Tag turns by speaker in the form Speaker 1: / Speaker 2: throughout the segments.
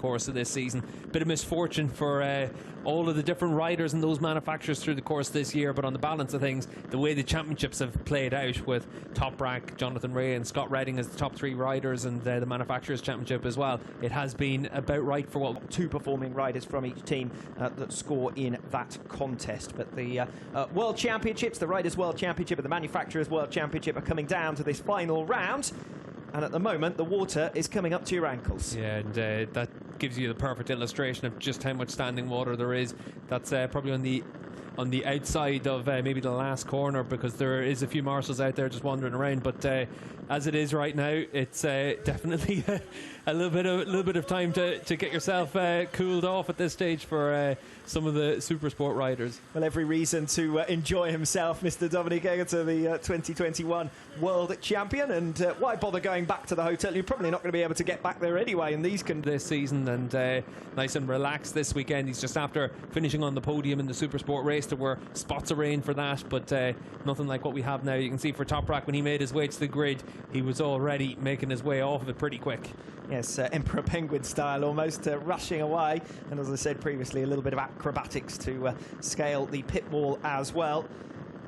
Speaker 1: course of this season. Bit of misfortune for all of the different riders and those manufacturers through the course of this year, but on the balance of things, the way the championships have played out with Toprak, Jonathan Ray and Scott Redding as the top 3 riders, and the Manufacturers Championship as well, it has been about right for what
Speaker 2: 2 performing riders from each team that score in that contest. But the World Championships, the Riders' World Championship and the Manufacturers' World Championship are coming down to this final round. And at the moment, the water is coming up to your ankles.
Speaker 1: Yeah, and that gives you the perfect illustration of just how much standing water there is. That's probably on the outside of maybe the last corner, because there is a few marshals out there just wandering around. But as it is right now, it's definitely a little bit of time to get yourself cooled off at this stage for some of the super sport riders.
Speaker 2: Well, every reason to enjoy himself, Mr. Dominic Egerton, the 2021 World Champion. And why bother going back to the hotel? You're probably not going to be able to get back there anyway in these
Speaker 1: this season, and nice and relaxed this weekend. He's just after finishing on the podium in the super sport race. There were spots of rain for that, but nothing like what we have now. You can see for Toprak, when he made his way to the grid, he was already making his way off of it pretty quick.
Speaker 2: Yes, Emperor Penguin style almost, rushing away. And as I said previously, a little bit of acrobatics to scale the pit wall as well.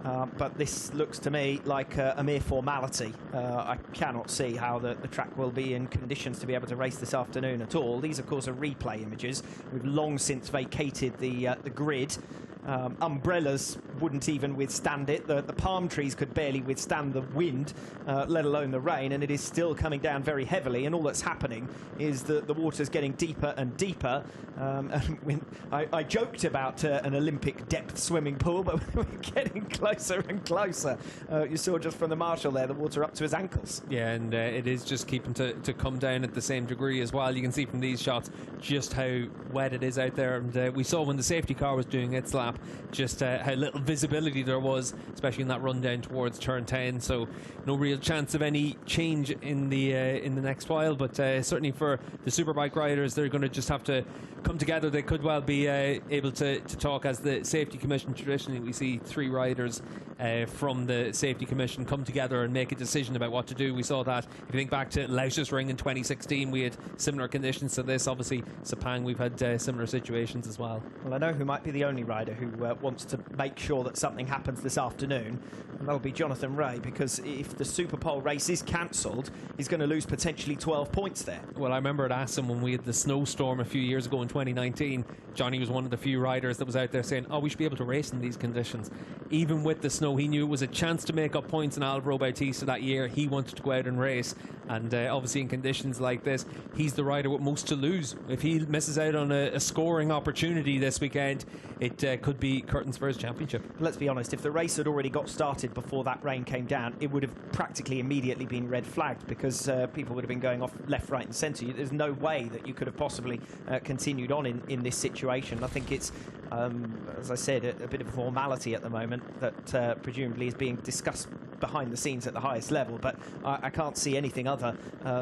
Speaker 2: But this looks to me like a mere formality. I cannot see how the track will be in conditions to be able to race this afternoon at all. These, of course, are replay images. We've long since vacated the grid. Umbrellas wouldn't even withstand it. The palm trees could barely withstand the wind, let alone the rain, and it is still coming down very heavily. And all that's happening is that the water's getting deeper and deeper. And I joked about an Olympic depth swimming pool, but we're getting closer and closer. You saw just from the marshal there, the water up to his ankles.
Speaker 1: Yeah, and it is just keeping to come down at the same degree as well. You can see from these shots just how wet it is out there. And we saw when the safety car was doing its lap just how little visibility there was, especially in that run down towards turn 10. So no real chance of any change in the next while, but certainly for the superbike riders, they're going to just have to come together. They could well be able to talk, as the safety commission. Traditionally we see 3 riders from the safety commission come together and make a decision about what to do. We saw that, if you think back to Laus's Ring in 2016, we had similar conditions to this. Obviously Sepang, we've had similar situations as well.
Speaker 2: Well, I know who might be the only rider who wants to make sure that something happens this afternoon, and that'll be Jonathan Ray, because if the Superpole race is cancelled, he's going to lose potentially 12 points there.
Speaker 1: Well, I remember at Assen when we had the snowstorm a few years ago in 2019, Johnny was one of the few riders that was out there saying, oh, we should be able to race in these conditions. Even with the snow, he knew it was a chance to make up points in Alvaro Bautista that year. He wanted to go out and race, and obviously in conditions like this, he's the rider with most to lose. If he misses out on a scoring opportunity this weekend, it could be curtains for his championship.
Speaker 2: Let's be honest, if the race had already got started before that rain came down, it would have practically immediately been red flagged, because people would have been going off left, right and centre. There's no way that you could have possibly continued on in this situation. I think it's, as I said, a bit of a formality at the moment that presumably is being discussed behind the scenes at the highest level, but I can't see anything other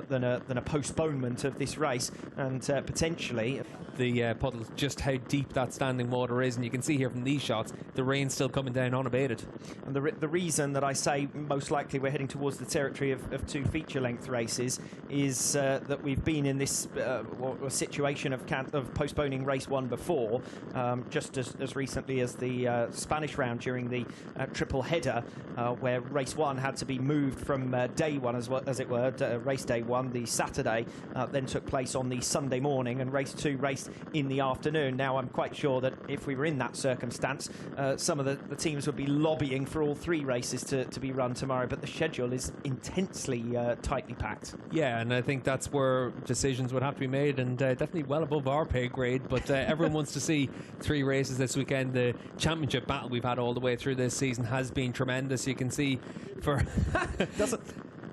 Speaker 2: than a postponement of this race, and potentially
Speaker 1: the puddles, just how deep that standing water is. And you can see here from these shots, the rain's still coming down unabated.
Speaker 2: And the reason that I say most likely we're heading towards the territory of 2 feature-length races is that we've been in this situation of postponing race 1 before, just as recently as the Spanish round during the triple header, where race 1 had to be moved from day 1, as it were, race day 1, the Saturday, then took place on the Sunday morning, and race 2 raced in the afternoon. Now, I'm quite sure that if we were in that circumstance, some of the teams would be lobbying for all 3 races to be run tomorrow, but the schedule is intensely tightly packed.
Speaker 1: Yeah, and I think that's where decisions would have to be made, and definitely well above our pay grade, but everyone wants to see 3 races this weekend. The championship battle we've had all the way through this season has been tremendous. You can see for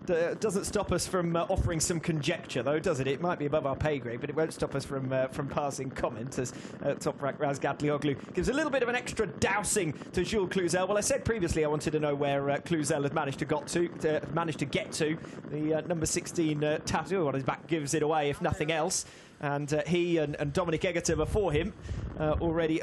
Speaker 2: doesn't stop us from offering some conjecture, though, does it? It might be above our pay grade, but it won't stop us from passing comment, as Toprak Razgatlioglu gives a little bit of an extra dousing to Jules Cluzel. Well, I said previously I wanted to know where Cluzel had managed to get to. The number 16 tattoo on his back gives it away, if nothing else. And he and Dominic Egerton before him already